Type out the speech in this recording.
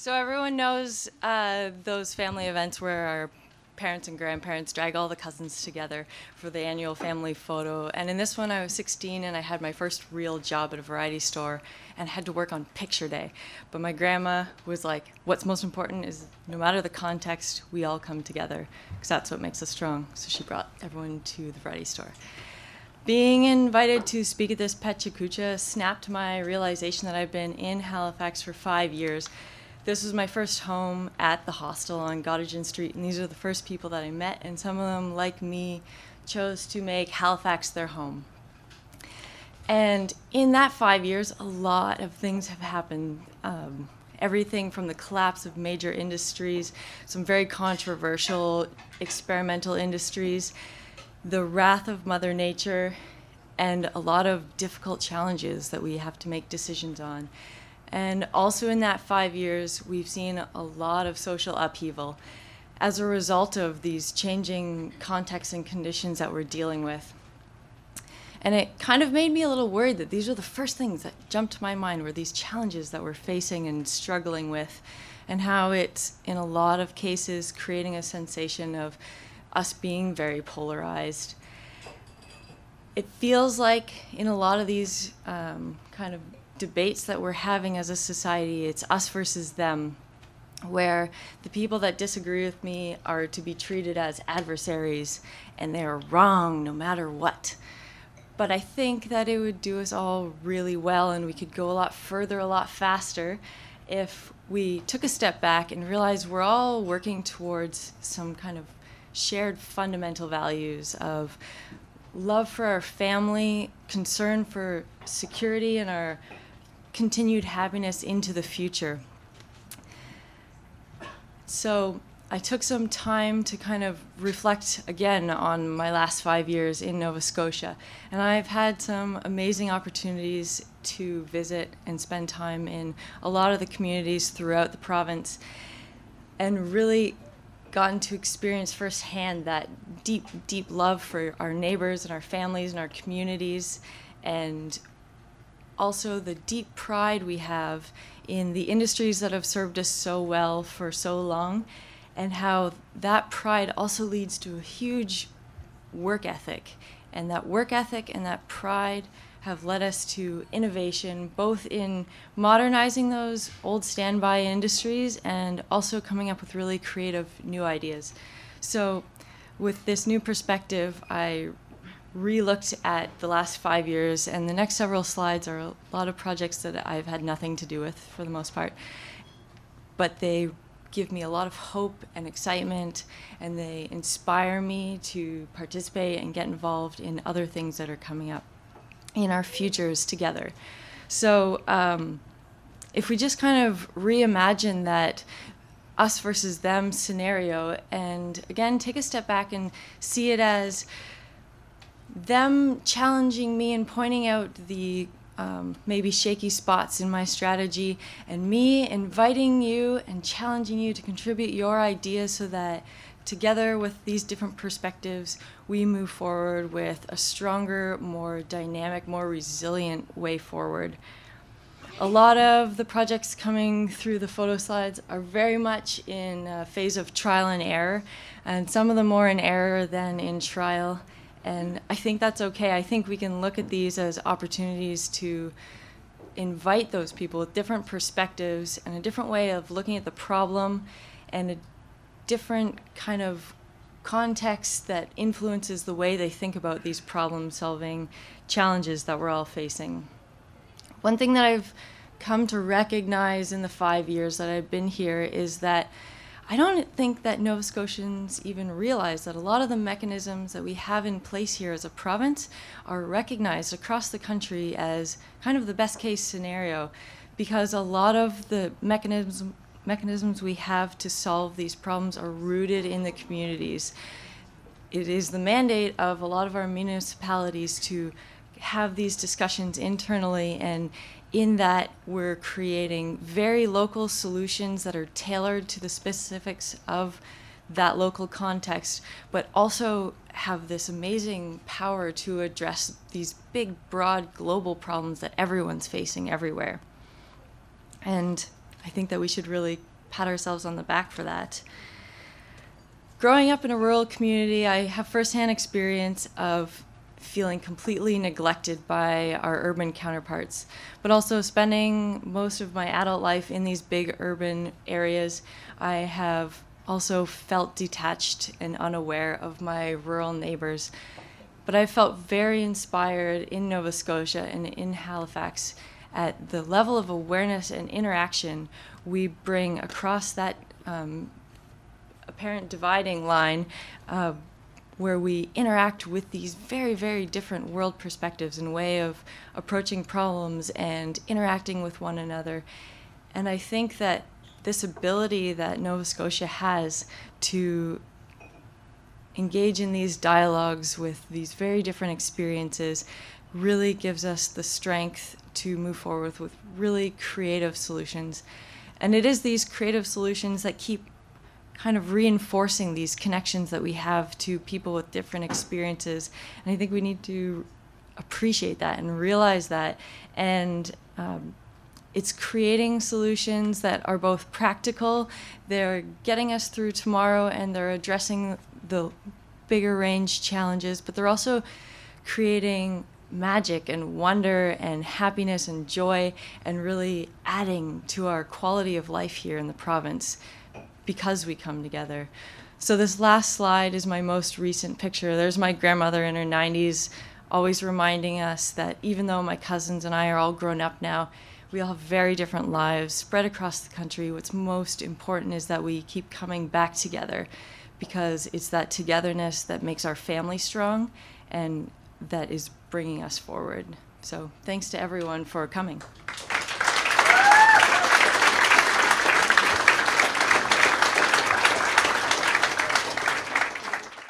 So everyone knows those family events where our parents and grandparents drag all the cousins together for the annual family photo. And in this one, I was 16 and I had my first real job at a variety store and had to work on picture day. But my grandma was like, what's most important is no matter the context, we all come together because that's what makes us strong. So she brought everyone to the variety store. Being invited to speak at this Pecha Kucha snapped my realization that I've been in Halifax for 5 years. This was my first home at the hostel on Gottingen Street, and these are the first people that I met, and some of them, like me, chose to make Halifax their home. And in that 5 years, a lot of things have happened. Everything from the collapse of major industries, some very controversial experimental industries, the wrath of Mother Nature, and a lot of difficult challenges that we have to make decisions on. And also in that 5 years, we've seen a lot of social upheaval as a result of these changing contexts and conditions that we're dealing with. And it kind of made me a little worried that these are the first things that jumped to my mind were these challenges that we're facing and struggling with, and how it's, in a lot of cases, creating a sensation of us being very polarized. It feels like in a lot of these kind of debates that we're having as a society, it's us versus them, where the people that disagree with me are to be treated as adversaries and they're wrong no matter what. But I think that it would do us all really well and we could go a lot further, a lot faster if we took a step back and realized we're all working towards some kind of shared fundamental values of love for our family, concern for security and our continued happiness into the future. So I took some time to kind of reflect again on my last 5 years in Nova Scotia, and I've had some amazing opportunities to visit and spend time in a lot of the communities throughout the province and really gotten to experience firsthand that deep, deep love for our neighbors and our families and our communities, and also the deep pride we have in the industries that have served us so well for so long, and how that pride also leads to a huge work ethic. And that work ethic and that pride have led us to innovation, both in modernizing those old standby industries and also coming up with really creative new ideas. So with this new perspective, I re-looked at the last 5 years, and the next several slides are a lot of projects that I've had nothing to do with for the most part, but they give me a lot of hope and excitement, and they inspire me to participate and get involved in other things that are coming up in our futures together. So if we just kind of reimagine that us versus them scenario, and again take a step back and see it as them challenging me and pointing out the maybe shaky spots in my strategy, and me inviting you and challenging you to contribute your ideas so that together with these different perspectives, we move forward with a stronger, more dynamic, more resilient way forward. A lot of the projects coming through the photo slides are very much in a phase of trial and error, and some of them more in error than in trial. And I think that's okay. I think we can look at these as opportunities to invite those people with different perspectives and a different way of looking at the problem and a different kind of context that influences the way they think about these problem-solving challenges that we're all facing. One thing that I've come to recognize in the 5 years that I've been here is that I don't think that Nova Scotians even realize that a lot of the mechanisms that we have in place here as a province are recognized across the country as kind of the best case scenario, because a lot of the mechanisms we have to solve these problems are rooted in the communities. It is the mandate of a lot of our municipalities to have these discussions internally, and in that we're creating very local solutions that are tailored to the specifics of that local context, but also have this amazing power to address these big, broad, global problems that everyone's facing everywhere. And I think that we should really pat ourselves on the back for that. Growing up in a rural community, I have firsthand experience of feeling completely neglected by our urban counterparts, but also spending most of my adult life in these big urban areas, I have also felt detached and unaware of my rural neighbors. But I felt very inspired in Nova Scotia and in Halifax at the level of awareness and interaction we bring across that apparent dividing line where we interact with these very, very different world perspectives and way of approaching problems and interacting with one another. And I think that this ability that Nova Scotia has to engage in these dialogues with these very different experiences really gives us the strength to move forward with really creative solutions. And it is these creative solutions that keep kind of reinforcing these connections that we have to people with different experiences. And I think we need to appreciate that and realize that. And it's creating solutions that are both practical, they're getting us through tomorrow, and they're addressing the bigger range challenges, but they're also creating magic and wonder and happiness and joy and really adding to our quality of life here in the province because we come together. So this last slide is my most recent picture. There's my grandmother in her 90s, always reminding us that even though my cousins and I are all grown up now, we all have very different lives spread across the country. What's most important is that we keep coming back together, because it's that togetherness that makes our family strong and that is bringing us forward. So thanks to everyone for coming.